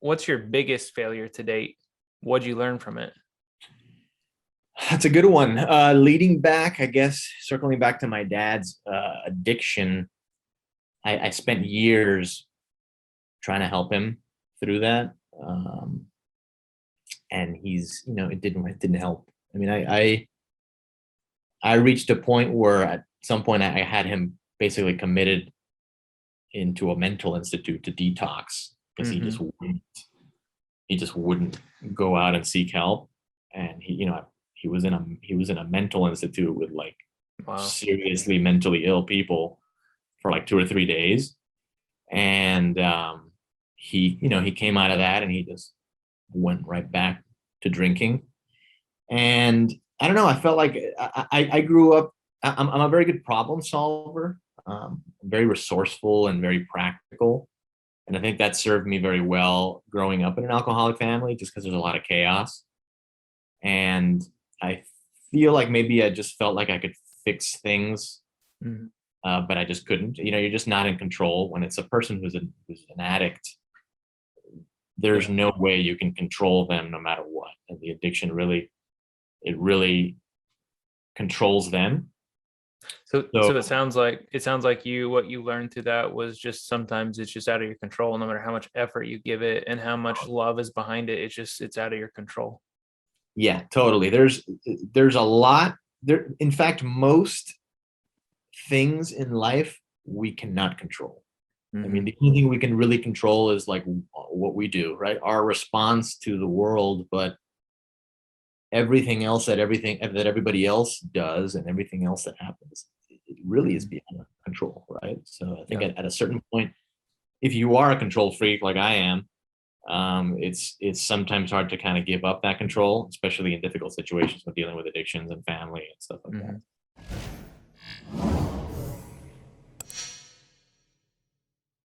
what's your biggest failure to date? What'd you learn from it? That's a good one. Leading back, I guess, circling back to my dad's addiction, I spent years trying to help him through that, and it didn't help. I mean, I reached a point where at some point I had him basically committed into a mental institute to detox because he just Hmm. wouldn't go out and seek help, and he was in a mental institute with like Wow. seriously mentally ill people for like 2 or 3 days, and he came out of that and he just went right back to drinking. And I don't know, I felt like I grew up. I'm a very good problem solver, very resourceful and very practical, and I think that served me very well growing up in an alcoholic family, just because there's a lot of chaos. And I feel like maybe I just felt like I could fix things, Mhm. but I just couldn't. You're just not in control when it's a person who's an addict. There's Yeah. no way you can control them no matter what, and the addiction really controls them. So So it sounds like what you learned through that was just sometimes it's just out of your control, no matter how much effort you give it and how much love is behind it. It's out of your control. yeah, totally. There's a lot there. In fact, most things in life we cannot control. I mean, Hmm. the only thing we can really control is like what we do, right? Our response to the world, but everything else that everybody else does and everything else that happens, it really is Hmm. beyond our control, right? So I think Yeah. at a certain point, if you are a control freak like I am, it's sometimes hard to kind of give up that control, especially in difficult situations when dealing with addictions and family and stuff like Hmm. that.